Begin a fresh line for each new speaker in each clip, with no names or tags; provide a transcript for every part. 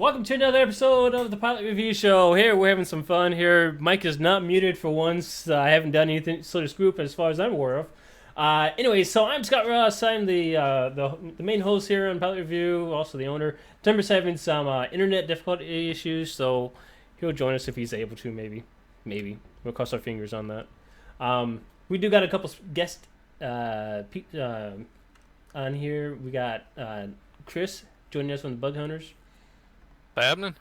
Welcome to another episode of the Pilot Review Show. Here, we're having some fun here. Mike is not muted for once. I haven't done anything sort of group as far as I'm aware of. Anyway, so I'm Scott Ross. I'm the main host here on Pilot Review, also the owner. Timber's having some internet difficulty issues, so he'll join us if he's able to, maybe. We'll cross our fingers on that. We do got a couple guests on here. We got Chris joining us from the Bug Hunters.
Happening.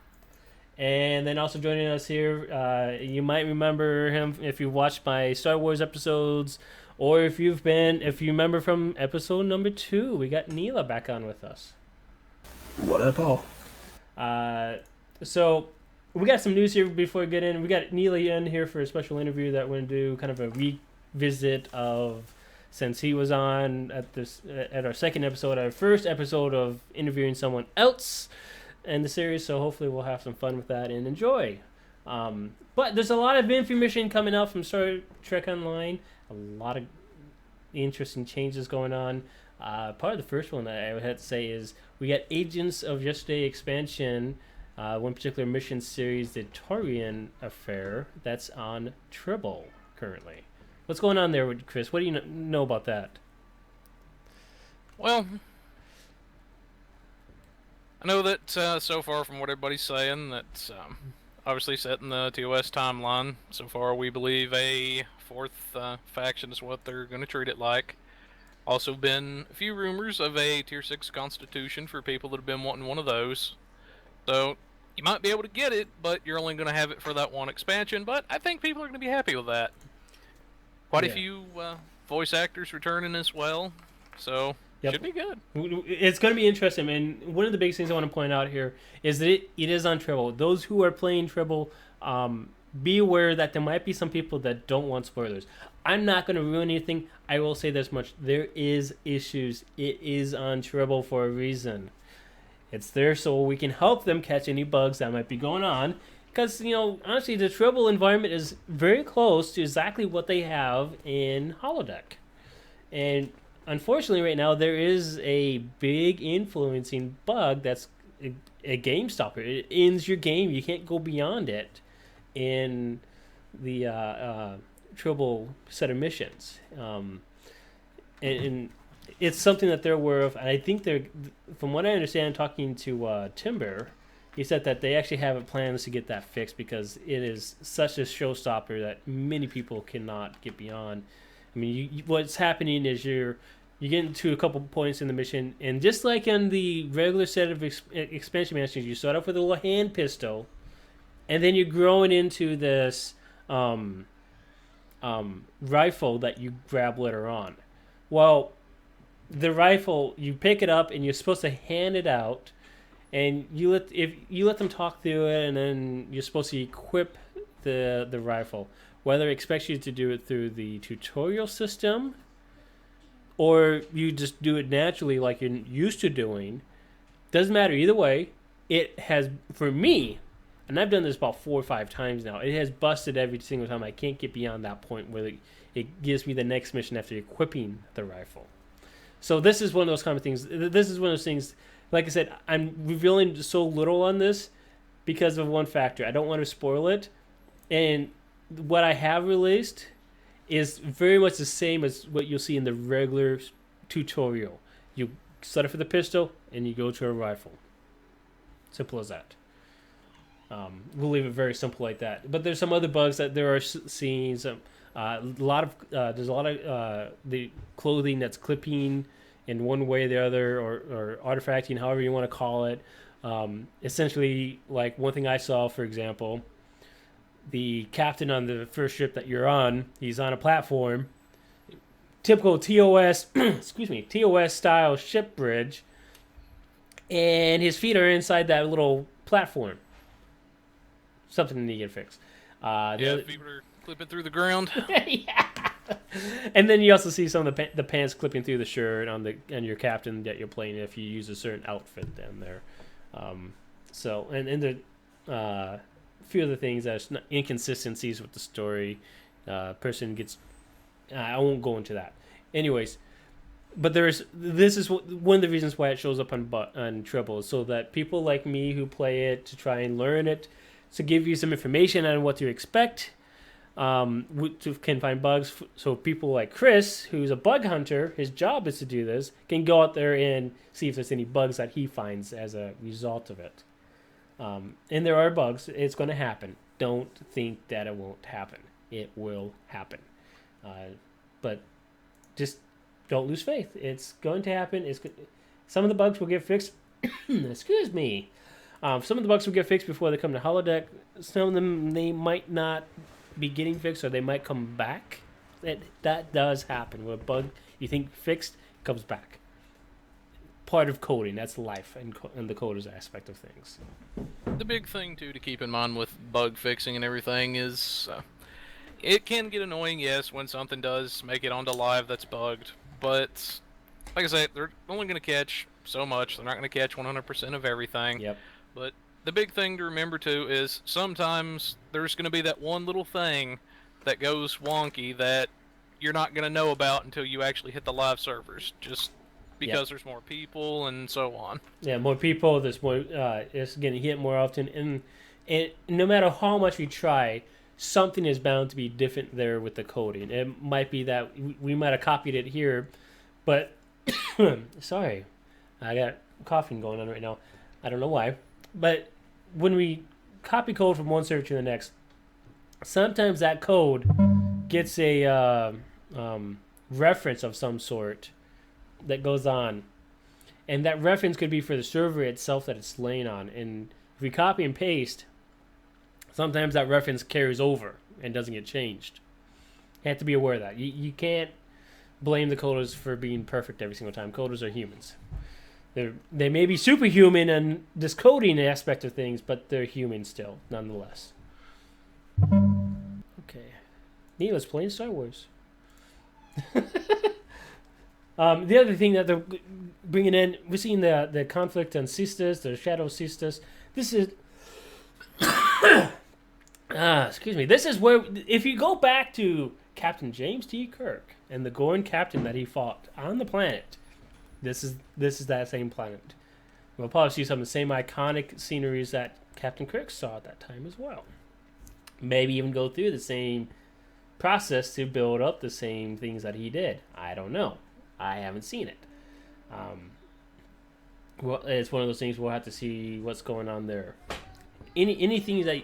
And then also joining us here, you might remember him if you watched my Star Wars episodes, or if you remember from episode number 2, we got Neela back on with us.
What up, all?
So we got some news here before we get in. We got Neela in here for a special interview that we're going to do, kind of a revisit of, since he was on at our second episode, our first episode of interviewing someone else in the series, so hopefully we'll have some fun with that and enjoy. But there's a lot of information coming out from Star Trek Online, a lot of interesting changes going on. Part of the first one that I would have to say is we got Agents of Yesterday expansion, one particular mission series, the Taurean affair, that's on Tribble currently. What's going on there, Chris? What do you know about that?
Well, I know that so far from what everybody's saying, that obviously set in the TOS timeline, so far we believe a fourth faction is what they're going to treat it like. Also been a few rumors of a Tier 6 Constitution for people that have been wanting one of those. So you might be able to get it, but you're only going to have it for that one expansion, but I think people are going to be happy with that. Quite a few voice actors returning as well, so should be good.
It's going to be interesting, and one of the biggest things I want to point out here is that it is on Tribble. Those who are playing Tribble, be aware that there might be some people that don't want spoilers. I'm not going to ruin anything. I will say this much. There is issues. It is on Tribble for a reason. It's there so we can help them catch any bugs that might be going on. Because, honestly, the Tribble environment is very close to exactly what they have in Holodeck. And unfortunately, right now, there is a big influencing bug that's a game stopper. It ends your game. You can't go beyond it in the Tribble set of missions. And it's something that they're aware of. And I think from what I understand, talking to Timber, he said that they actually have plans to get that fixed because it is such a showstopper that many people cannot get beyond. I mean, what's happening is you're getting to a couple points in the mission, and just like in the regular set of expansion missions, you start off with a little hand pistol, and then you're growing into this rifle that you grab later on. Well, the rifle, you pick it up, and you're supposed to hand it out, and if you let them talk through it, and then you're supposed to equip the rifle. Whether it expects you to do it through the tutorial system, or you just do it naturally like you're used to doing, doesn't matter. Either way, it has, for me, and I've done this about 4 or 5 times now, it has busted every single time. I can't get beyond that point where it gives me the next mission after equipping the rifle. So this is one of those kind of things. This is one of those things, like I said, I'm revealing so little on this because of one factor. I don't want to spoil it. And what I have released is very much the same as what you'll see in the regular tutorial. You start off with a pistol, and you go to a rifle. Simple as that. We'll leave it very simple like that. But there's some other bugs that there are scenes. There's a lot of the clothing that's clipping in one way or the other, or artifacting, however you want to call it. Essentially, like one thing I saw, for example, the captain on the first ship that you're on, he's on a platform, typical TOS, TOS style ship bridge, and his feet are inside that little platform. Something that you can fix.
Feet are clipping through the ground.
Yeah. And then you also see some of the pants clipping through the shirt on your captain that you're playing if you use a certain outfit down there. So the few of the things that's inconsistencies with the story. Person gets. I won't go into that. Anyways, But this is one of the reasons why it shows up on Tribble, so that people like me who play it to try and learn it, to give you some information on what to expect, can find bugs. So people like Chris, who's a bug hunter, his job is to do this, can go out there and see if there's any bugs that he finds as a result of it. And there are bugs. It's going to happen. Don't think that it won't happen. It will happen. But just don't lose faith. It's going to happen. Some of the bugs will get fixed. Excuse me. Some of the bugs will get fixed before they come to Holodeck. Some of them, they might not be getting fixed, or they might come back. That does happen. When a bug you think fixed comes back. Part of coding. That's life and the coder's aspect of things.
The big thing, too, to keep in mind with bug fixing and everything is it can get annoying, yes, when something does make it onto live that's bugged. But, like I say, they're only going to catch so much. They're not going to catch 100% of everything.
Yep.
But the big thing to remember, too, is sometimes there's going to be that one little thing that goes wonky that you're not going to know about until you actually hit the live servers. Just because there's more people and so on.
Yeah, more people. There's more. It's getting hit more often, and no matter how much we try, something is bound to be different there with the coding. It might be that we might have copied it here, but sorry, I got coughing going on right now. I don't know why, but when we copy code from one server to the next, sometimes that code gets a reference of some sort that goes on, and that reference could be for the server itself that it's laying on. And if we copy and paste, sometimes that reference carries over and doesn't get changed. You have to be aware of that. You can't blame the coders for being perfect every single time. Coders are humans. They may be superhuman in this coding aspect of things, but they're human still, nonetheless. Okay. Neela's playing Star Wars. The other thing that they're bringing in, we're seeing the conflict on Sisters, the Shadow Sisters. This is... excuse me. This is where, if you go back to Captain James T. Kirk and the Gorn captain that he fought on the planet, this is that same planet. We'll probably see some of the same iconic sceneries that Captain Kirk saw at that time as well. Maybe even go through the same process to build up the same things that he did. I don't know. I haven't seen it. Well, it's one of those things we'll have to see what's going on there. Anything that...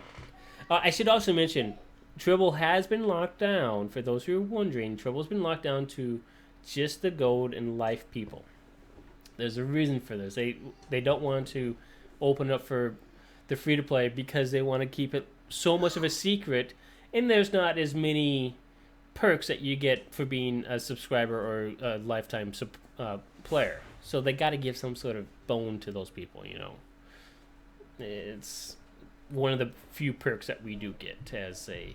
I should also mention, Tribble has been locked down. For those who are wondering, Tribble's been locked down to just the gold and life people. There's a reason for this. They don't want to open up for the free-to-play because they want to keep it so much of a secret, and there's not as many perks that you get for being a subscriber or a lifetime player. So they got to give some sort of bone to those people, you know. It's one of the few perks that we do get as a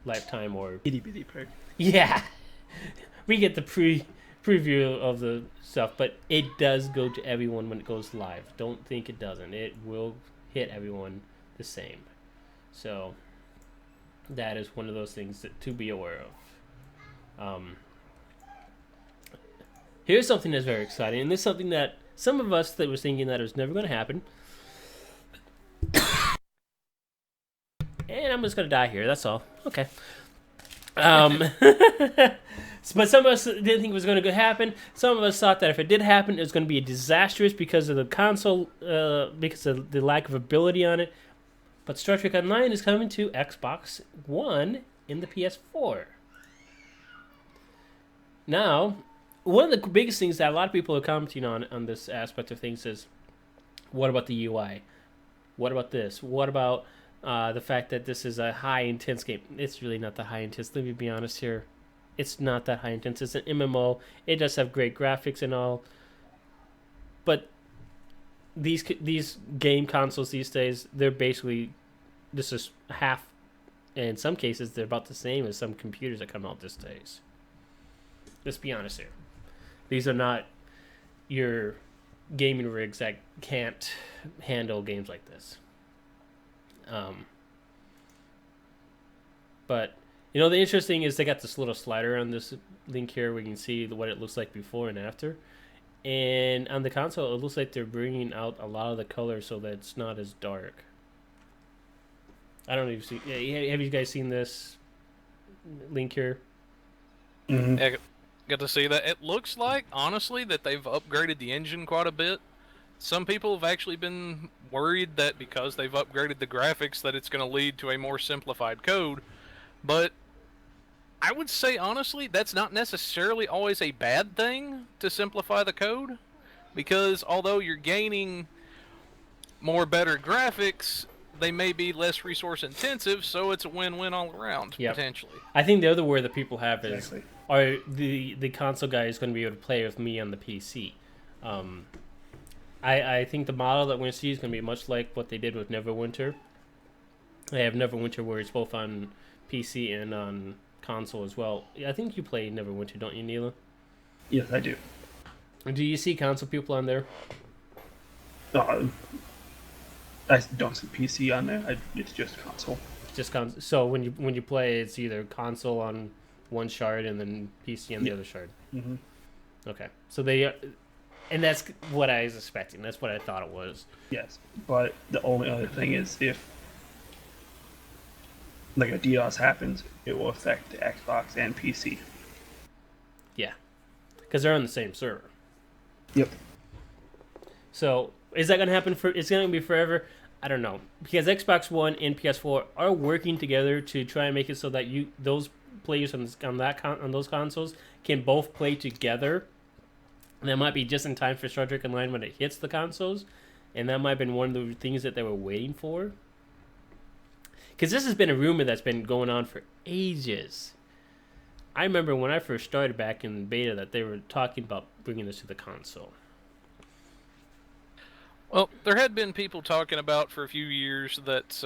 lifetime or...
Itty bitty perk.
Yeah. We get the preview of the stuff, but it does go to everyone when it goes live. Don't think it doesn't. It will hit everyone the same. So that is one of those things to be aware of. Here's something that's very exciting, and this is something that some of us that was thinking that it was never going to happen. And I'm just going to die here, that's all. Okay. But some of us didn't think it was going to happen. Some of us thought that if it did happen, it was going to be disastrous because of the console, because of the lack of ability on it. But Star Trek Online is coming to Xbox One in the PS4. Now, one of the biggest things that a lot of people are commenting on this aspect of things is, what about the UI? What about this? What about the fact that this is a high-intense game? It's really not that high-intense. Let me be honest here. It's not that high-intense. It's an MMO. It does have great graphics and all. But these game consoles these days, they're basically, this is half, and in some cases, they're about the same as some computers that come out these days. Let's be honest here. These are not your gaming rigs that can't handle games like this. But You know, the interesting is they got this little slider on this link here where you can see what it looks like before and after. And on the console, it looks like they're bringing out a lot of the color so that it's not as dark. I don't know if you see. Have you guys seen this link here?
Mm-hmm.
Yeah, got to see that. It looks like, honestly, that they've upgraded the engine quite a bit. Some people have actually been worried that because they've upgraded the graphics that it's going to lead to a more simplified code. But I would say, honestly, that's not necessarily always a bad thing to simplify the code. Because although you're gaining more better graphics, they may be less resource intensive, so it's a win-win all around, potentially.
I think the other word that people have is,
Exactly.
are the console guy is going to be able to play with me on the PC. I think the model that we're going to see is going to be much like what they did with Neverwinter. They have Neverwinter where it's both on PC and on console as well. I think you play Neverwinter, don't you, Neela?
Yes, I do.
Do you see console people on there?
I don't see PC on there. It's just console.
Just so when you play, it's either console on one shard and then PC on the other shard.
Mm-hmm.
Okay, so they, and that's what I was expecting. That's what I thought it was.
Yes, but the only other thing is if like a DDoS happens, it will affect the Xbox and PC.
Yeah, because they're on the same server.
Yep.
So is that going to happen for? It's going to be forever. I don't know, because Xbox One and PS4 are working together to try and make it so that those players on those consoles can both play together. And that might be just in time for Star Trek Online when it hits the consoles, and that might have been one of the things that they were waiting for. Because this has been a rumor that's been going on for ages. I remember when I first started back in beta that they were talking about bringing this to the console.
Well, there had been people talking about for a few years that,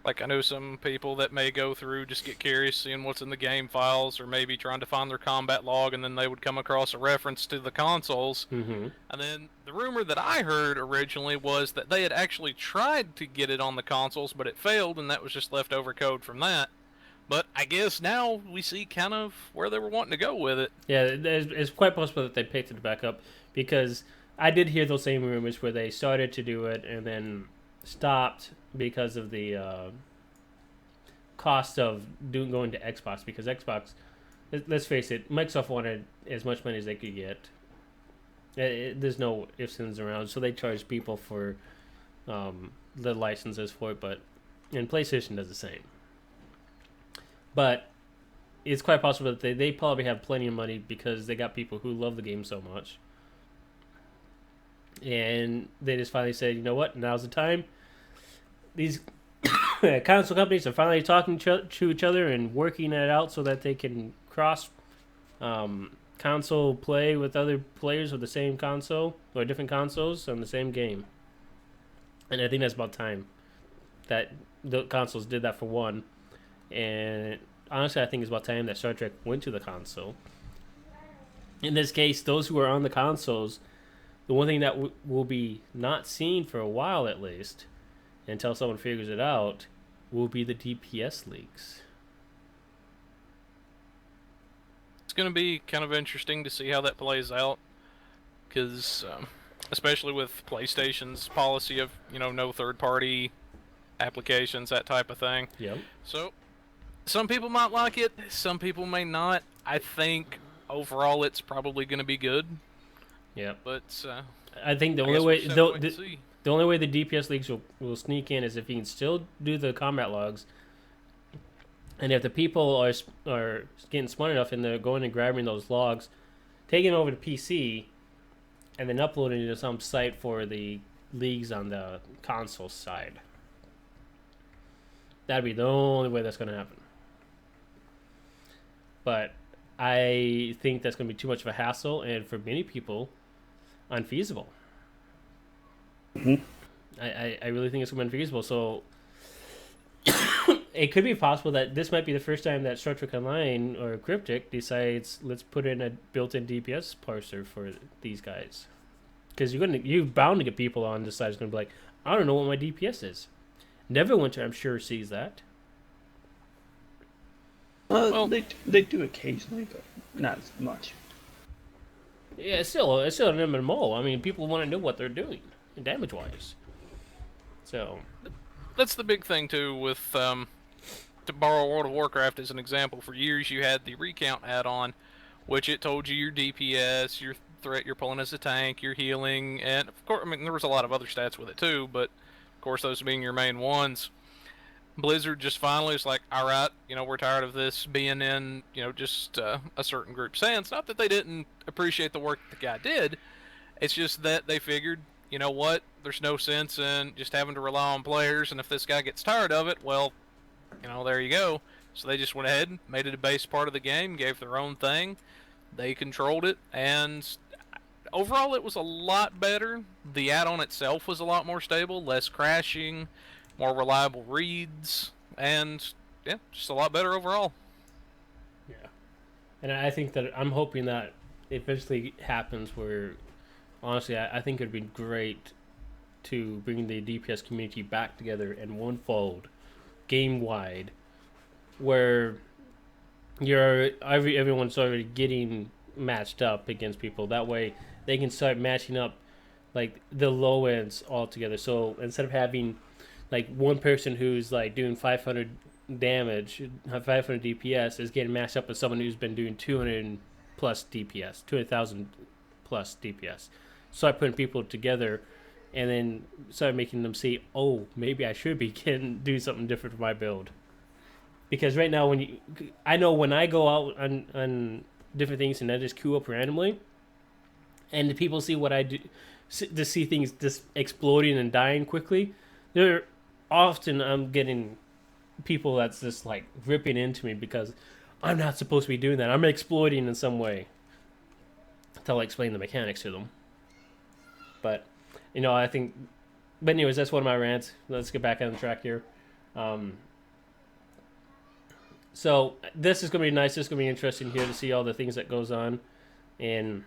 like I know some people that may go through, just get curious, seeing what's in the game files, or maybe trying to find their combat log, and then they would come across a reference to the consoles.
Mm-hmm.
And then the rumor that I heard originally was that they had actually tried to get it on the consoles, but it failed, and that was just leftover code from that. But I guess now we see kind of where they were wanting to go with it.
Yeah, it's quite possible that they picked it back up, because I did hear those same rumors where they started to do it and then stopped because of the cost of going to Xbox. Because Xbox, let's face it, Microsoft wanted as much money as they could get. There's no ifs and ands around, so they charge people for the licenses for it. And PlayStation does the same. But it's quite possible that they probably have plenty of money because they got people who love the game so much. And they just finally said, you know what, now's the time. These console companies are finally talking to each other and working it out so that they can cross console play with other players of the same console or different consoles on the same game. And I think that's about time that the consoles did that for one. And honestly, I think it's about time that Star Trek went to the console. In this case, those who are on the consoles, the one thing that will be not seen for a while at least, until someone figures it out, will be the DPS leaks.
It's going to be kind of interesting to see how that plays out, because especially with PlayStation's policy of, no third-party applications, that type of thing.
Yep.
So, some people might like it, some people may not. I think overall it's probably going to be good.
Yep.
But
I think the only way the only way the DPS leaks will sneak in is if you can still do the combat logs, and if the people are getting smart enough and they're going and grabbing those logs, taking them over to PC, and then uploading it to some site for the leagues on the console side. That'd be the only way that's going to happen. But I think that's going to be too much of a hassle, and for many people, unfeasible.
Mm-hmm.
I really think it's going to be unfeasible. So it could be possible that this might be the first time that Star Trek Online or Cryptic decides, let's put in a built-in DPS parser for these guys. Because you're bound to get people on this side who's going to be like, I don't know what my DPS is. Neverwinter, I'm sure, sees that.
Well,
They do occasionally, but not as much.
Yeah, it's still an MMO. I mean, people want to know what they're doing damage wise. So
that's the big thing too with to borrow World of Warcraft as an example. For years you had the recount add-on, which it told you your DPS, your threat you're pulling as a tank, your healing, and of course, I mean there was a lot of other stats with it too, but of course those being your main ones. Blizzard just finally is like, all right, we're tired of this being in, just a certain group's hands. Not that they didn't appreciate the work the guy did. It's just that they figured, you know what, there's no sense in just having to rely on players, and if this guy gets tired of it, well, there you go. So they just went ahead, made it a base part of the game, gave their own thing. They controlled it, and overall it was a lot better. The add-on itself was a lot more stable, less crashing, more reliable reads, and yeah, just a lot better overall.
yeah, and I think that I'm hoping that eventually happens. Where honestly, I think it'd be great to bring the DPS community back together in one fold, game wide, where everyone's already getting matched up against people. That way, they can start matching up like the low ends all together. So instead of having like one person who's like doing 500 damage, 500 DPS is getting matched up with someone who's been doing 200 plus DPS, 200,000 plus DPS. Start putting people together, and then start making them see, oh, maybe I should be do something different for my build. Because right now, I know when I go out on different things and I just queue up randomly, and the people see what I do, to see things just exploding and dying quickly, they're often I'm getting people that's just like ripping into me because I'm not supposed to be doing that. I'm exploiting in some way. Until I explain the mechanics to them. But I think. But anyways, that's one of my rants. Let's get back on track here. So this is gonna be nice. This is gonna be interesting here to see all the things that goes on, and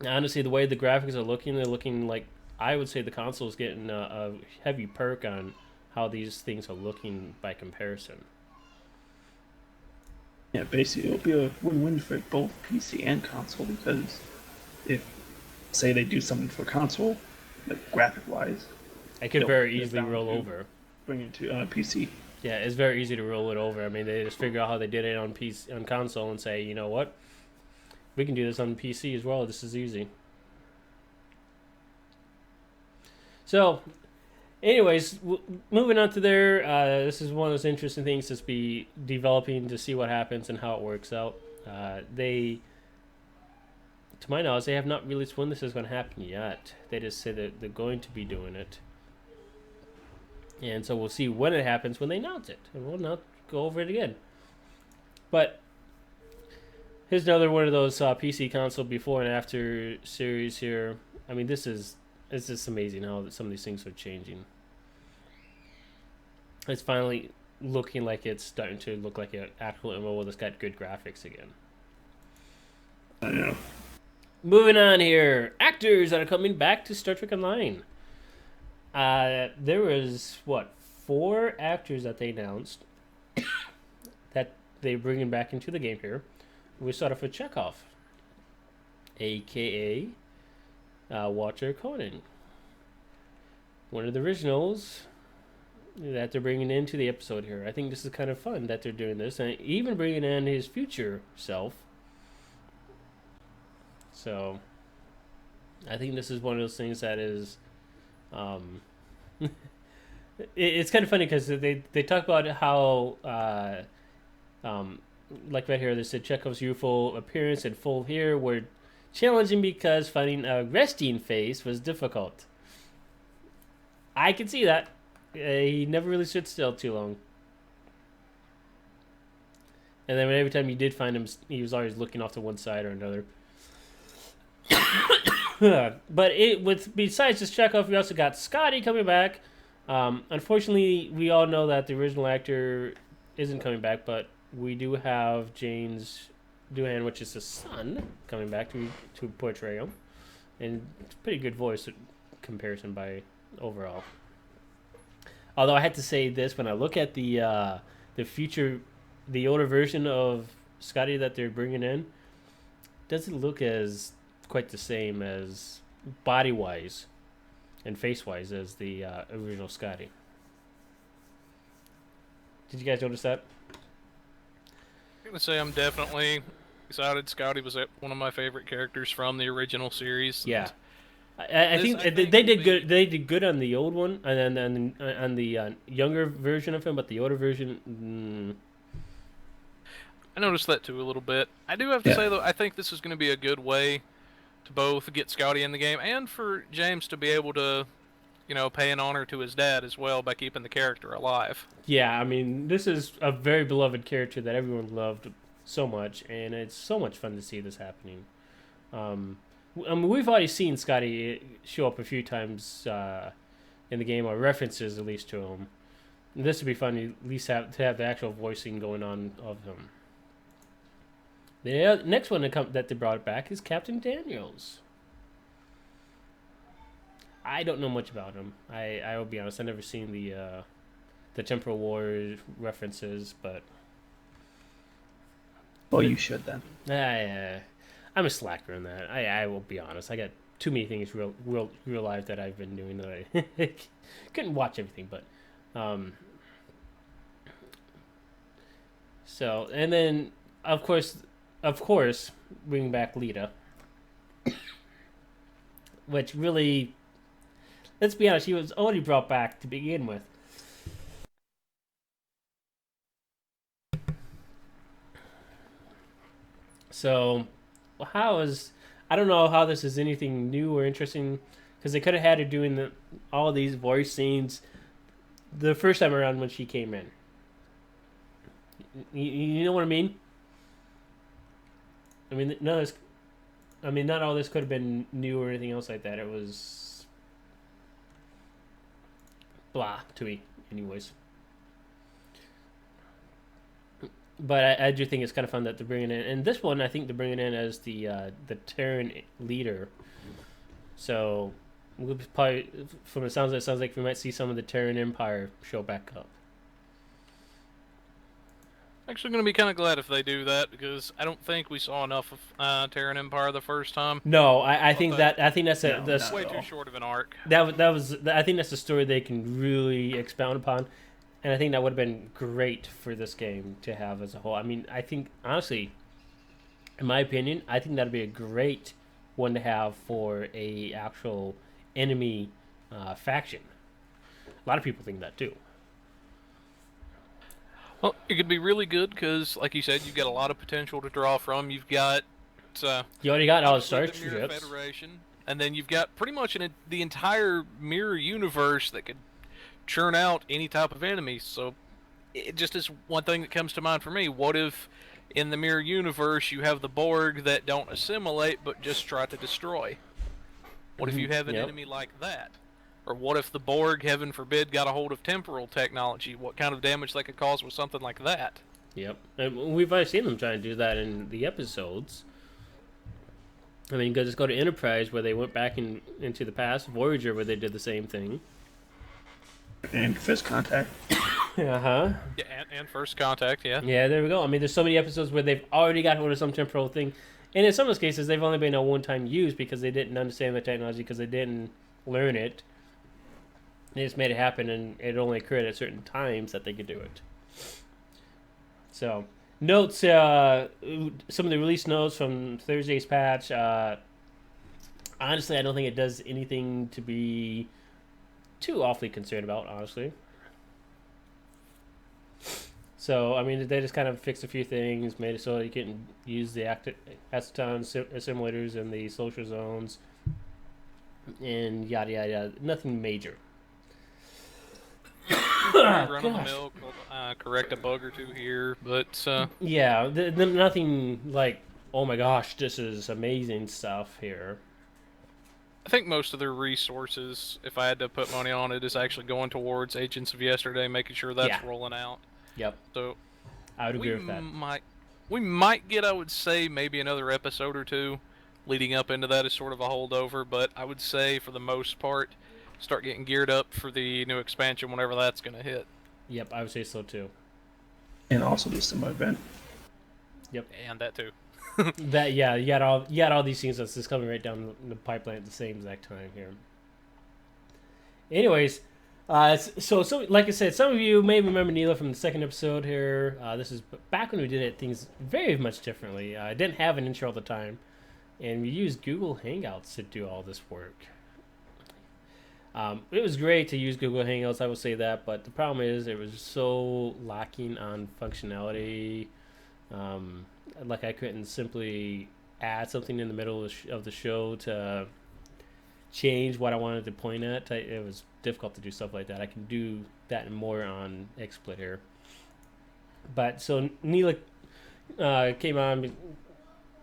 honestly, the way the graphics are looking, they're looking like I would say the console is getting a heavy perk on how these things are looking by comparison.
Yeah, basically it'll be a win-win for both PC and console, because if, say, they do something for console, like graphic-wise,
I could very easily roll over.
Bring it to PC.
Yeah, it's very easy to roll it over. I mean, they just figure out how they did it on console and say, you know what, we can do this on PC as well. This is easy. So, anyways, moving on to there. This is one of those interesting things to be developing to see what happens and how it works out. To my knowledge, they have not released when this is going to happen yet. They just say that they're going to be doing it. And so we'll see when it happens when they announce it. And we'll not go over it again. But here's another one of those PC console before and after series here. I mean, it's just amazing how some of these things are changing. It's finally looking like it's starting to look like an actual MMO that's got good graphics again.
I know.
Moving on here. Actors that are coming back to Star Trek Online. There was, 4 actors that they announced that they're bringing back into the game here. We start off with Chekov, a.k.a. Walter Koenig. One of the originals that they're bringing into the episode here. I think this is kind of fun that they're doing this, and even bringing in his future self. So, I think this is one of those things that is, it's kind of funny because they talk about how, like right here, they said Chekov's youthful appearance and full hair were challenging because finding a resting face was difficult. I can see that. He never really stood still too long. And then every time you did find him, he was always looking off to one side or another. But besides just Chekov, we also got Scotty coming back. Unfortunately, we all know that the original actor isn't coming back, but we do have James Doohan, which is his son, coming back to portray him. And it's a pretty good voice comparison by overall. Although I had to say this, when I look at the future the older version of Scotty that they're bringing in doesn't look as quite the same as body wise and face wise as the original Scotty. Did you guys notice that?
I'm gonna say I'm definitely excited. Scotty was one of my favorite characters from the original series.
Yeah, I think they did good. They did good on the old one, and then on the younger version of him, but the older version.
I noticed that too a little bit. I do have to say though, I think this is going to be a good way to both get Scotty in the game and for James to be able to, pay an honor to his dad as well by keeping the character alive.
Yeah, I mean, this is a very beloved character that everyone loved so much, and it's so much fun to see this happening. I mean, we've already seen Scotty show up a few times in the game, or references at least to him. And this would be fun to at least have the actual voicing going on of him. The next one that they brought back is Captain Daniels. I don't know much about him. I will be honest. I've never seen the Temporal War references, but
well, you should then.
I'm a slacker in that. I will be honest. I got too many things real life that I've been doing that I couldn't watch everything. But so, and then of course, bringing back Leeta, which really, let's be honest, she was already brought back to begin with. So, I don't know how this is anything new or interesting, because they could have had her doing all these voice scenes the first time around when she came in. You know what I mean? I mean, not all this could have been new or anything else like that. It was blah to me, anyways. But I do think it's kind of fun that they're bringing in, and this one I think they're bringing in as the Taurean leader. So we'll probably, from the sounds, it sounds like we might see some of the Taurean Empire show back up.
Actually, going to be kind of glad if they do that, because I don't think we saw enough of Taurean Empire the first time.
No, I think that's
way too short of an arc.
I think that's a story they can really expound upon, and I think that would have been great for this game to have as a whole. I mean, I think honestly, in my opinion, I think that'd be a great one to have for a actual enemy faction. A lot of people think that too.
Well, it could be really good because, like you said, you've got a lot of potential to draw from. You've got
you already got all the Star
Mirror Federation, and then you've got pretty much the entire mirror universe that could churn out any type of enemy. So, it just is one thing that comes to mind for me. What if in the mirror universe you have the Borg that don't assimilate but just try to destroy? What if you have an enemy like that? Or what if the Borg, heaven forbid, got a hold of temporal technology? What kind of damage they could cause with something like that?
Yep. And we've already seen them trying to do that in the episodes. I mean, just go to Enterprise, where they went back into the past. Voyager, where they did the same thing.
And First Contact.
Yeah, and First Contact, yeah.
Yeah, there we go. I mean, there's so many episodes where they've already got hold of some temporal thing. And in some of those cases, they've only been a one-time use because they didn't understand the technology, because they didn't learn it. They just made it happen, and it only occurred at certain times that they could do it. So, notes, some of the release notes from Thursday's patch. Honestly, I don't think it does anything to be too awfully concerned about, honestly. So, I mean, they just kind of fixed a few things, made it so you can use the aceton assimilators in the social zones, and yada, yada, yada. Nothing major.
Run of the mill, correct a bug or two here, but
yeah, nothing like, oh my gosh, this is amazing stuff here.
I think most of their resources, if I had to put money on it, is actually going towards Agents of Yesterday, making sure that's rolling out.
Yep.
So
I would agree with that.
We might get, I would say, maybe another episode or two leading up into that as sort of a holdover, but I would say for the most part, start getting geared up for the new expansion whenever that's going to hit.
Yep, I would say so too.
And also the summer event.
Yep.
And that too.
That you got all these things that's just coming right down the pipeline at the same exact time here. Anyways, so like I said, some of you may remember Neela from the second episode here. This is back when we did it things very much differently. I didn't have an intro at the time, and we used Google Hangouts to do all this work. It was great to use Google Hangouts, I will say that, but the problem is it was so lacking on functionality. Like I couldn't simply add something in the middle of the show to change what I wanted to point at. It was difficult to do stuff like that. I can do that more on XSplit here. But so Neela came on,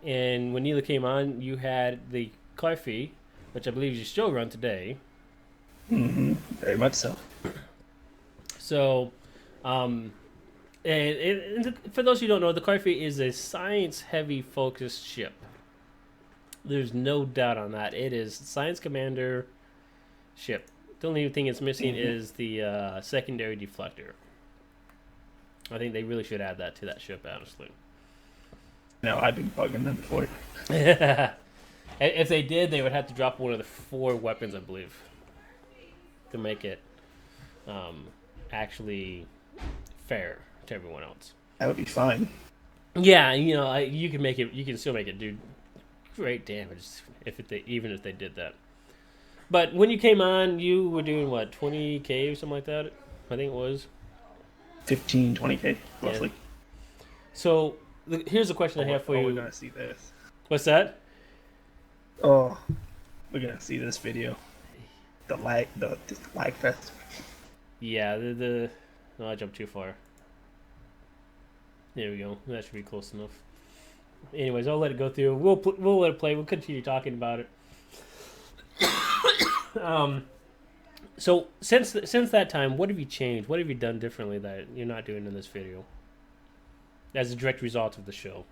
and when Neela came on, you had the Clarfie, which I believe you still run today.
Very much so.
So, and for those who don't know, the Clarfie is a science-heavy focused ship. There's no doubt on that. It is Science Commander ship. The only thing it's missing is the secondary deflector. I think they really should add that to that ship, honestly.
No, I've been bugging them for it.
If they did, they would have to drop one of the 4 weapons, I believe, to make it actually fair to everyone else.
That would be fine.
Yeah, you can make it. You can still make it do great damage even if they did that. But when you came on, you were doing what, 20k or something like that? I think it was
15, 20k roughly.
Yeah. So here's a question I have for you.
We're gonna see this.
What's that?
Oh, we're gonna see this video. The lag fest.
Yeah, no, I jumped too far. There we go. That should be close enough. Anyways, I'll let it go through. We'll let it play. We'll continue talking about it. So since that time, what have you changed? What have you done differently that you're not doing in this video? As a direct result of the show.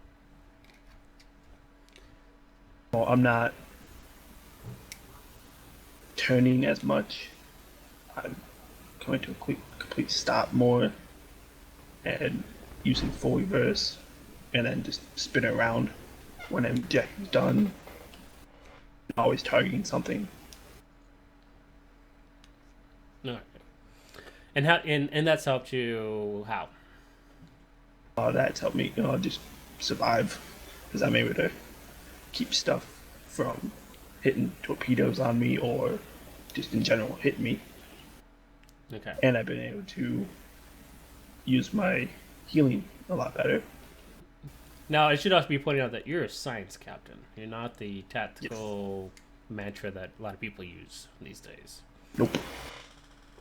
Well, I'm not turning as much. I'm coming to a complete stop more and using full reverse and then just spin around when I'm done. Always targeting something.
No. And how and that's helped you how?
That's helped me, just survive because I'm able to keep stuff from hitting torpedoes on me or just in general hit me.
Okay.
And I've been able to use my healing a lot better.
Now, it should also be pointed out that you're a science captain. You're not the tactical mantra that a lot of people use these days.
Nope.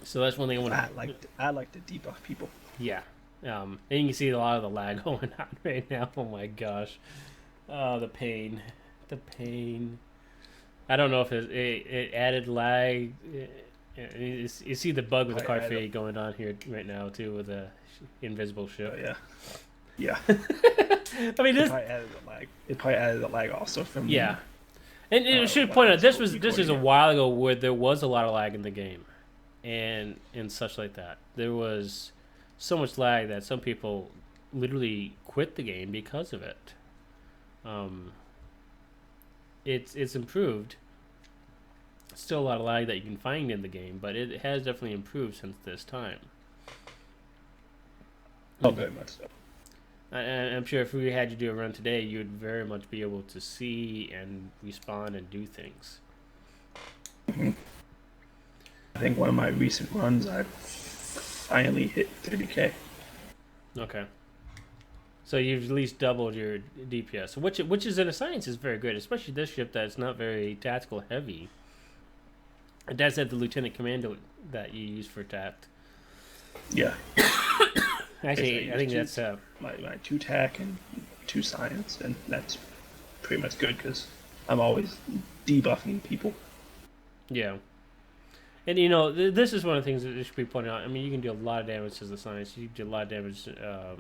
So that's one thing I want
to... I like to debuff people.
Yeah. And you can see a lot of the lag going on right now. Oh my gosh. Oh, the pain. The pain. I don't know if it added lag. You see the bug with the Clarfie going on here right now, too, with the invisible ship.
Oh, yeah. Yeah.
I mean, this
it probably added the lag also from
yeah. And it should point out this is a while ago where there was a lot of lag in the game, and such like that. There was so much lag that some people literally quit the game because of it. It's improved. Still a lot of lag that you can find in the game, but it has definitely improved since this time.
Oh, very much so.
I'm sure if we had you do a run today, you would very much be able to see and respond and do things.
Mm-hmm. I think one of my recent runs, I finally hit 30k.
Okay. So you've at least doubled your DPS, which is in a science is very good, especially this ship that's not very tactical heavy. It does have the lieutenant commando that you use for tact.
Yeah.
Actually, I think that's
my 2 tac and 2 science, and that's pretty much good because I'm always debuffing people.
Yeah. And this is one of the things that should be pointed out. I mean, you can do a lot of damage to the science. You can do a lot of damage, a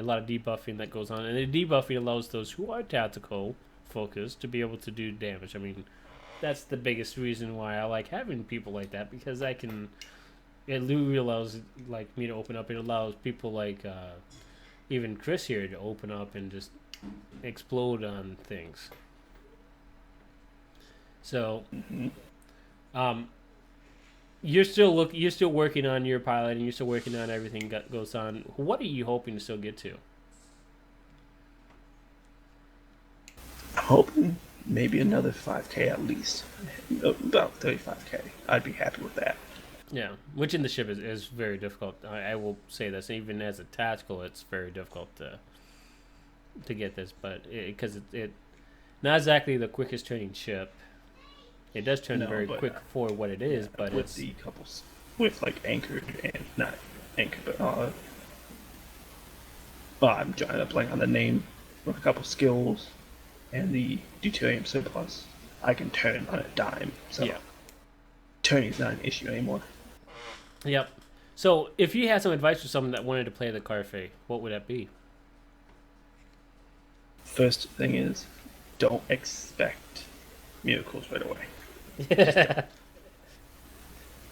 lot of debuffing that goes on, and the debuffing allows those who are tactical focused to be able to do damage. I mean, that's the biggest reason why I like having people like that, because I can it literally allows like me to open up. It allows people like even Chris here to open up and just explode on things. So, you're still working on your pilot, and you're still working on everything that goes on. What are you hoping to still get to?
I'm hoping maybe another 5K at least. About 35K. I'd be happy with that.
Yeah, which in the ship is very difficult. I will say this, even as a tactical, it's very difficult to get this, but because it not exactly the quickest turning ship. It does turn very quick for what it is, but
with
it's
the couples with like anchored and not anchored, but I'm trying to blank on the name. With a couple skills and the deuterium surplus, I can turn on a dime. So
yeah.
turning is not an issue anymore.
Yep. So if you had some advice for someone that wanted to play the Carfe, what would that be?
First thing is, don't expect miracles right away.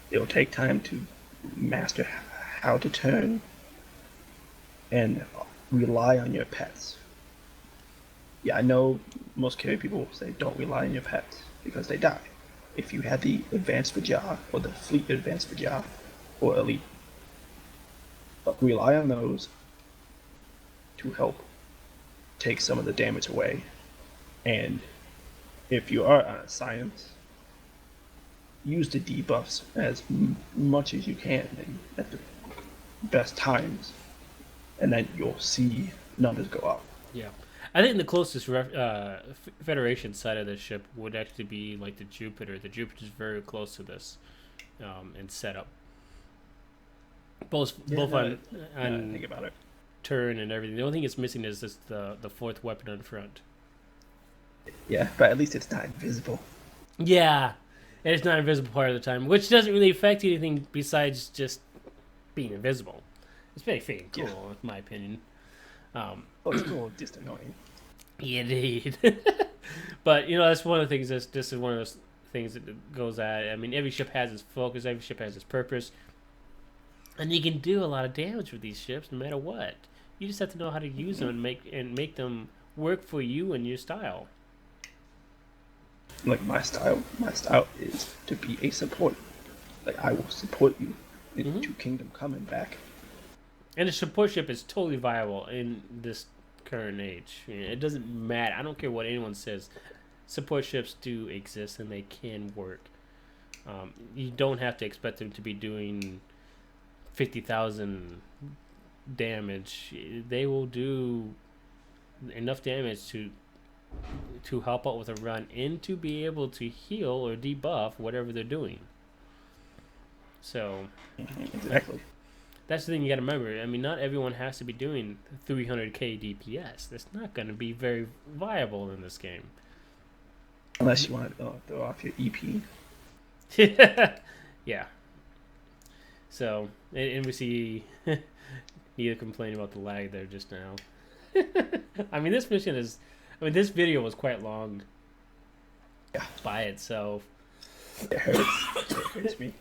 It'll take time to master how to turn and rely on your pets. Yeah, I know most carry people will say don't rely on your pets because they die. If you had the advanced Vajah or the fleet advanced Vajah or elite, but rely on those to help take some of the damage away. And if you are on a science, use the debuffs as much as you can and at the best times, and then you'll see numbers go up.
Yeah. I think the closest Federation side of this ship would actually be like the Jupiter. The Jupiter is very close to this in setup. Both on
think about it.
Turn and everything. The only thing it's missing is just the fourth weapon on front.
Yeah, but at least it's not invisible.
Yeah, and it's not invisible part of the time, which doesn't really affect anything besides just being invisible. It's very freaking cool, in my opinion.
It's cool, just annoying.
Indeed. But, that's one of the things, this is one of those things that goes at. I mean, every ship has its focus, every ship has its purpose. And you can do a lot of damage with these ships no matter what. You just have to know how to use them and make them work for you and your style.
Like my style is to be a support. Like I will support you into Kingdom Come and back.
And a support ship is totally viable in this current age. It doesn't matter. I don't care what anyone says. Support ships do exist and they can work. You don't have to expect them to be doing 50,000 damage. They will do enough damage to help out with a run and to be able to heal or debuff whatever they're doing. So
Exactly.
that's the thing you got to remember. I mean, not everyone has to be doing 300k DPS. That's not going to be very viable in this game.
Unless you want to throw off your EP.
Yeah. So, and we see Neela complaining about the lag there just now. I mean, this video was quite long by itself.
It hurts me.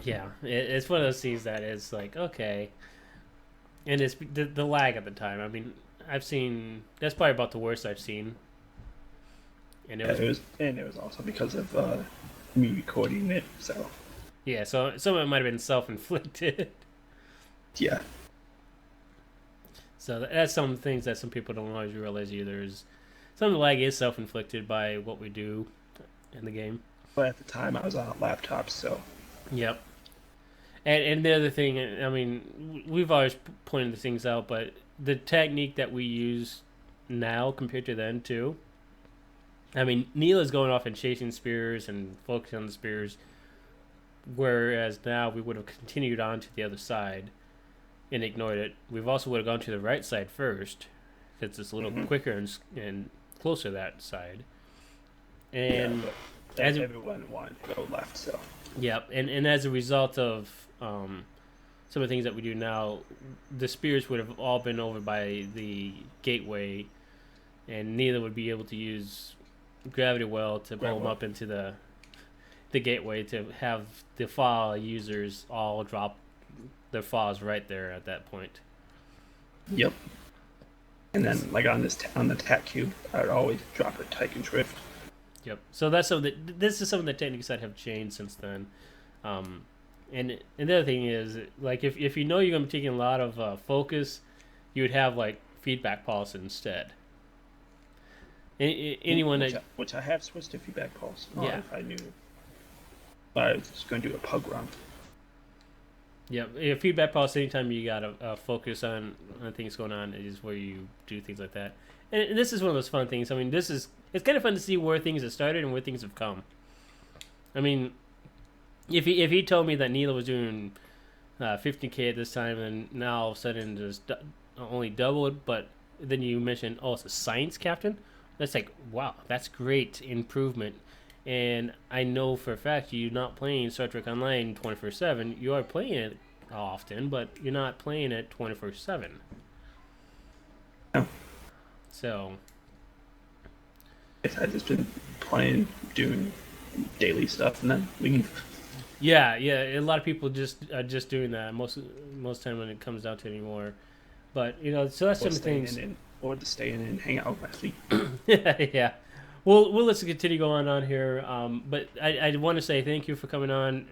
Yeah, it's one of those scenes that is like, okay. And it's the lag at the time. I mean, that's probably about the worst I've seen. And it
was also because of me recording it, so.
Yeah, so some of it might have been self-inflicted.
Yeah.
So that's some things that some people don't always realize either. Is some of the lag is self-inflicted by what we do in the game.
But at the time, I was on a laptop, so.
Yep. And the other thing, I mean, we've always pointed the things out, but the technique that we use now compared to then too. I mean, Neela's going off and chasing spears and focusing on the spears, whereas now we would have continued on to the other side and ignored it. We've also would have gone to the right side first, because it's a little quicker and closer to that side. And
as everyone wanted to go left, so.
Yep, and as a result of some of the things that we do now, the spears would have all been over by the gateway, and Neela would be able to use gravity well to pull them up into the the gateway to have the file users all drop their files right there at that point.
Yep. And then, like on the TAC cube, I would always drop a Titan Drift.
Yep. So that's something this is some of the techniques that have changed since then. And the other thing is, like, if you know you're going to be taking a lot of focus, you would have like feedback pulse instead. Anyone
which I have switched to feedback pulse.
Yeah.
If I knew I was going to do a pug run.
Yeah, feedback pulse. Anytime you got to focus on things going on is where you do things like that. And this is one of those fun things. I mean, it's kind of fun to see where things have started and where things have come. I mean, if he told me that Neela was doing 50K at this time, and now all of a sudden just only doubled, but then you mentioned, oh, it's a science captain. That's like, wow, that's great improvement. And I know for a fact you're not playing Star Trek Online 24/7. You are playing it often, but you're not playing it 24/7.
No.
So.
I've just been playing, doing daily stuff, and then leave.
Yeah. A lot of people are just doing that most time when it comes down to it anymore. But so that's some things.
Or to stay in and hang out with my fleet.
Yeah. Well, let's continue going on here. But I want to say thank you for coming on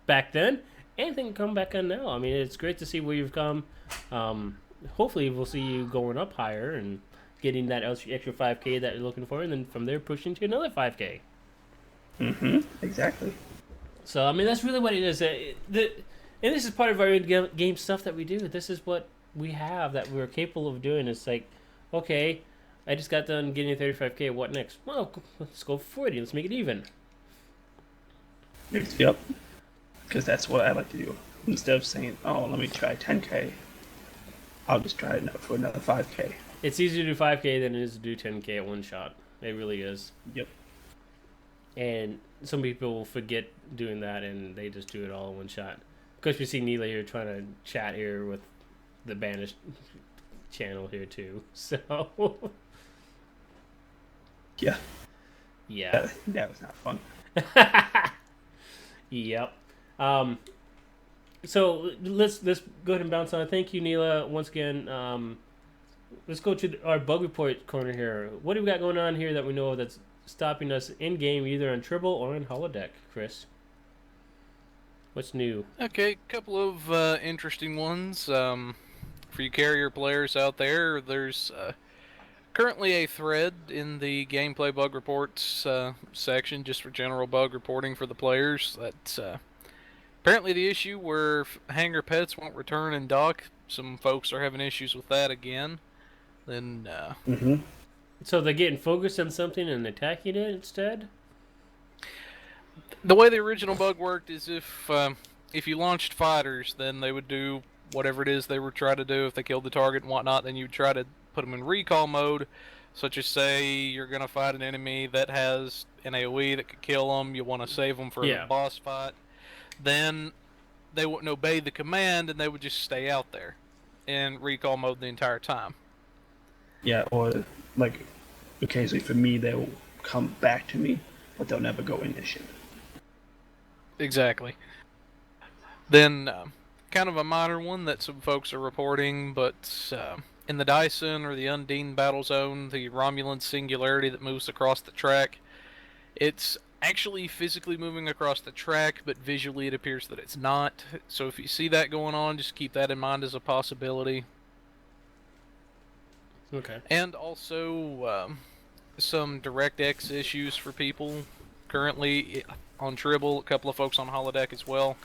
back then, and thank you for coming back on now. I mean, it's great to see where you've come. Hopefully, we'll see you going up higher and getting that extra 5K that you're looking for, and then from there pushing to another 5K.
Mm-hmm. Exactly.
So, I mean, that's really what it is. And this is part of our game stuff that we do. This is what we have that we're capable of doing. It's like, okay, I just got done getting a 35K. What next? Well, let's go for 40. Let's make it even.
Yep. Because that's what I like to do. Instead of saying, oh, let me try 10K, I'll just try it for another 5K.
It's easier to do 5K than it is to do 10K at one shot. It really is.
Yep.
And some people will forget doing that, and they just do it all in one shot. Of course, we see Neela here trying to chat here with the banished channel here, too. So...
Yeah.
Yeah.
That was not fun.
Yep. So let's go ahead and bounce on. Thank you, Neela, once again. Let's go to our bug report corner here. What do we got going on here that we know that's stopping us in game, either on Tribble or on Holodeck, Chris? What's new?
Okay, a couple of interesting ones. For you carrier players out there, there's currently a thread in the gameplay bug reports section just for general bug reporting for the players. That's apparently the issue where hangar pets won't return and dock. Some folks are having issues with that again. Then
So they're getting focused on something and attacking it instead?
The way the original bug worked is if you launched fighters, then they would do whatever it is they were trying to do. If they killed the target and whatnot, then you'd try to put them in recall mode, such as say you're going to fight an enemy that has an AoE that could kill them, you want to save them for a boss fight, then they wouldn't obey the command and they would just stay out there in recall mode the entire time.
Yeah, or like occasionally for me they'll come back to me, but they'll never go in mission.
Exactly. Then kind of a minor one that some folks are reporting, but in the Dyson or the Undine battle zone, the Romulan singularity that moves across the track, it's actually physically moving across the track, but visually it appears that it's not. So if you see that going on, just keep that in mind as a possibility.
Okay.
And also some DirectX issues for people currently on Tribble, a couple of folks on Holodeck as well.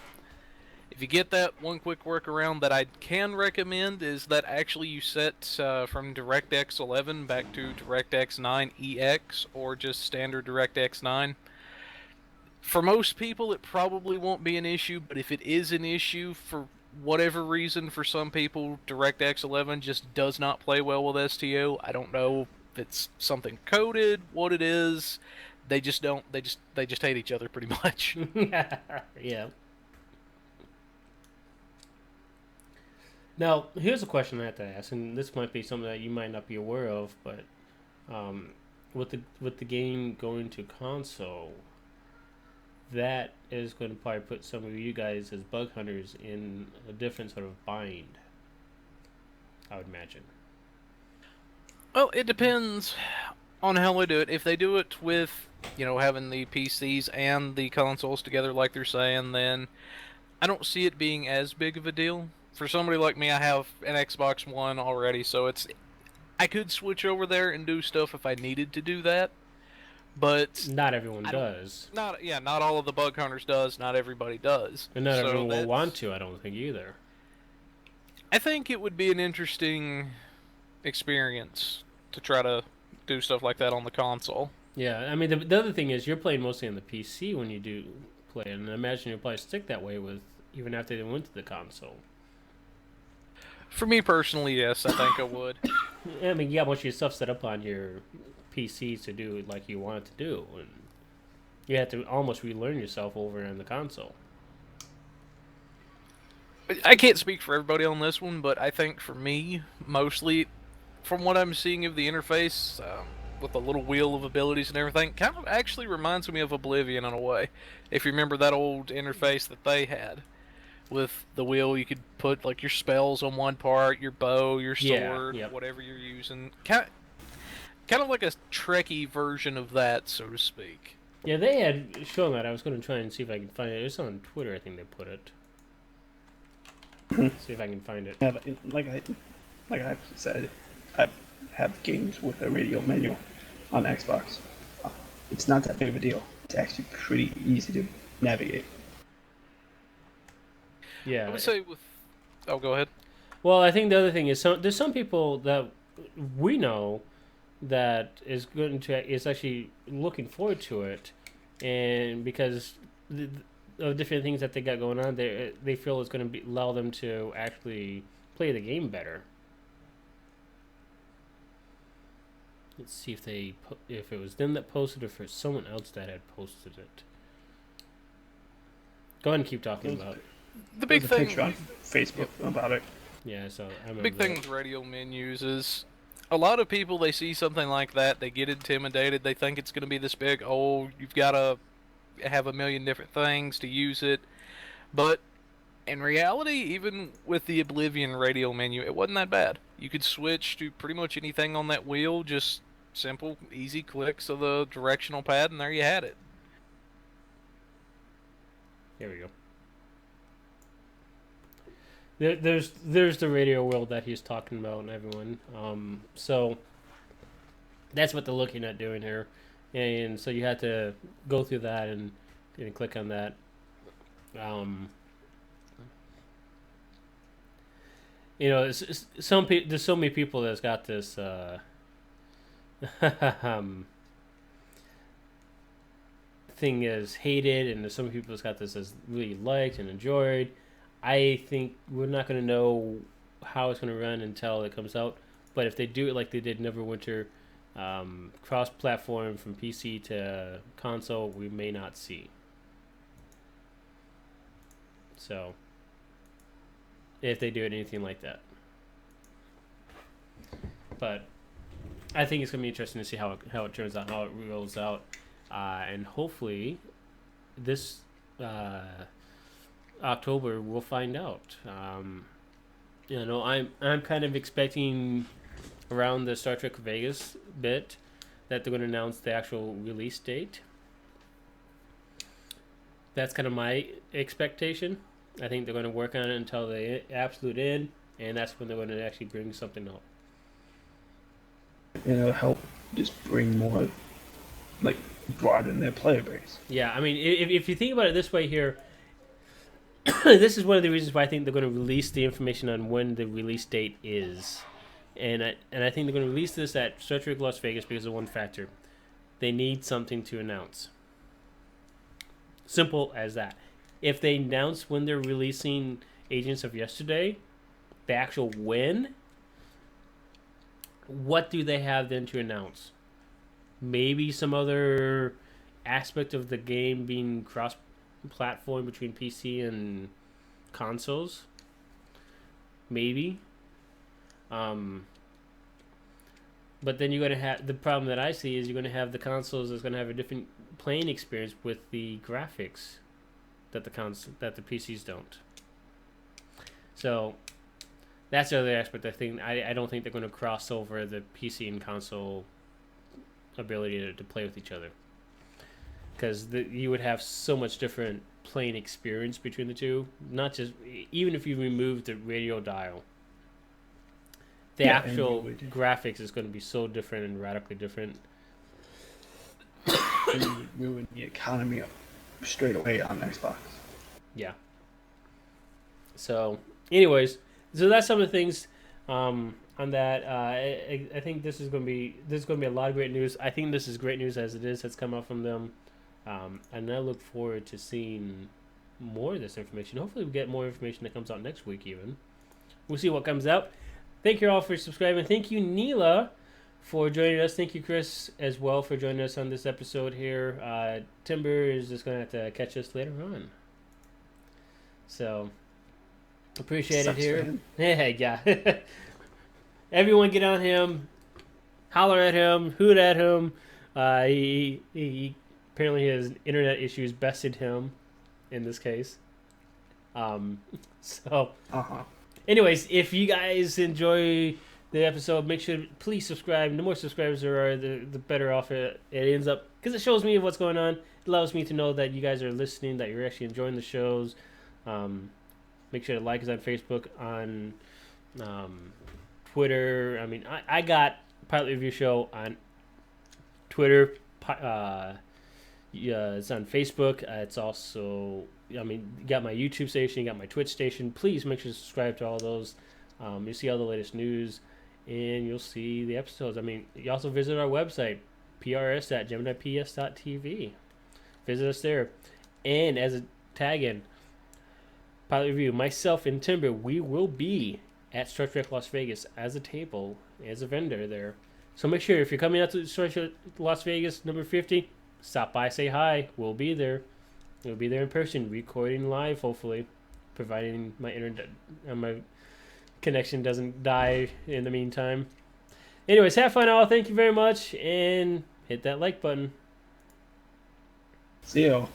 If you get that, one quick workaround that I can recommend is that actually you set from DirectX 11 back to DirectX 9 EX or just standard DirectX 9. For most people, it probably won't be an issue, but if it is an issue for whatever reason, for some people, DirectX 11 just does not play well with STO. I don't know if it's something coded, what it is. They just don't. They just hate each other pretty much.
Yeah. Now, here's a question I have to ask, and this might be something that you might not be aware of, but with the game going to console, that is going to probably put some of you guys as bug hunters in a different sort of bind, I would imagine.
Well, it depends on how they do it. If they do it with, having the PCs and the consoles together like they're saying, then I don't see it being as big of a deal. For somebody like me, I have an Xbox One already, so I could switch over there and do stuff if I needed to do that. But
Not everyone
I don't.
does.
Not all of the bug hunters does. Not everybody does.
And not
So
everyone will want to, I don't think, either.
I think it would be an interesting experience to try to do stuff like that on the console.
Yeah, I mean, the other thing is you're playing mostly on the PC when you do play, and I imagine you'll probably stick that way with even after they went to the console.
For me personally, yes, I think I would.
I mean, you got most of your stuff set up on your PC to do it like you want it to do, and you have to almost relearn yourself over on the console.
I can't speak for everybody on this one, but I think for me, mostly, from what I'm seeing of the interface, with the little wheel of abilities and everything, kind of actually reminds me of Oblivion in a way. If you remember that old interface that they had. With the wheel, you could put like your spells on one part, your bow, your sword,
yep.
whatever you're using. Kind of like a Trekkie version of that, so to speak.
Yeah, they had shown that. I was going to try and see if I can find it. It was on Twitter, I think they put it. See if I can find it.
Yeah, like I said, I have games with a radio menu on Xbox. It's not that big of a deal. It's actually pretty easy to navigate.
Yeah.
I would say with... Oh, go ahead.
Well, I think the other thing is there's some people that we know that is actually looking forward to it, and because of different things that they got going on, they feel it's going to allow them to actually play the game better. Let's see if it was them that posted it or if someone else that had posted it. Go ahead and keep talking about it.
The big thing...
Picture on Facebook about it.
Yeah, so I remember
The big thing with radio menus is a lot of people, they see something like that, they get intimidated, they think it's going to be this big, you've got to have a million different things to use it. But in reality, even with the Oblivion radio menu, it wasn't that bad. You could switch to pretty much anything on that wheel, just simple, easy clicks of the directional pad, and there you had it.
Here we go. There's the radio world that he's talking about and everyone. So that's what they're looking at doing here, and so you have to go through that and click on that. There's so many people that's got this thing as hated, and there's some people that's got this as really liked and enjoyed. I think we're not going to know how it's going to run until it comes out. But if they do it like they did Neverwinter, cross-platform from PC to console, we may not see. So, if they do anything like that. But I think it's going to be interesting to see how it turns out, how it rolls out. And hopefully, this... October we'll find out. I'm kind of expecting around the Star Trek Vegas bit that they're going to announce the actual release date. That's kind of my expectation. I think they're going to work on it until the absolute end, and that's when they're going to actually bring something up.
It'll help just bring more, broaden their player base.
Yeah, I mean, if you think about it this way here, this is one of the reasons why I think they're going to release the information on when the release date is. And I think they're going to release this at Star Trek Las Vegas because of one factor. They need something to announce. Simple as that. If they announce when they're releasing Agents of Yesterday, the actual when, what do they have then to announce? Maybe some other aspect of the game being cross-platform between PC and consoles. But then you're going to have the problem that I see is you're going to have the consoles that's going to have a different playing experience with the graphics that the PCs don't. So that's the other aspect. I don't think they're going to cross over the PC and console ability to play with each other, because you would have so much different playing experience between the two. Not just even if you remove the radio dial. The actual graphics is going to be so different and radically different.
And you would ruin the economy up straight away on Xbox.
Yeah. So, anyways, so that's some of the things on that. I think this is going to be a lot of great news. I think this is great news as it is that's come out from them, and I look forward to seeing more of this information. Hopefully, we get more information that comes out next week. Even we'll see what comes out. Thank you all for subscribing. Thank you, Neela, for joining us. Thank you, Chris, as well, for joining us on this episode here. Timber is just going to have to catch us later on. So, appreciate it here. Yeah. Everyone get on him. Holler at him. Hoot at him. He apparently his internet issues bested him in this case. So... Anyways, if you guys enjoy the episode, make sure to please subscribe. The more subscribers there are, the better off it ends up, because it shows me what's going on. It allows me to know that you guys are listening, that you're actually enjoying the shows. Make sure to like us on Facebook, on Twitter. I mean, I got Pilot Review Show on Twitter. It's on Facebook. It's also... I mean, you got my YouTube station, you got my Twitch station. Please make sure to subscribe to all those. You'll see all the latest news, and you'll see the episodes. I mean, you also visit our website, prs.geminips.tv. Visit us there. And as a tag-in, Pilot Review, myself and Timber, we will be at Star Trek Las Vegas as a table, as a vendor there. So make sure, if you're coming out to Star Trek Las Vegas, number 50, stop by, say hi. We'll be there. We'll be there in person, recording live, hopefully, providing my internet and my connection doesn't die in the meantime. Anyways, have fun all. Thank you very much, and hit that like button.
See you.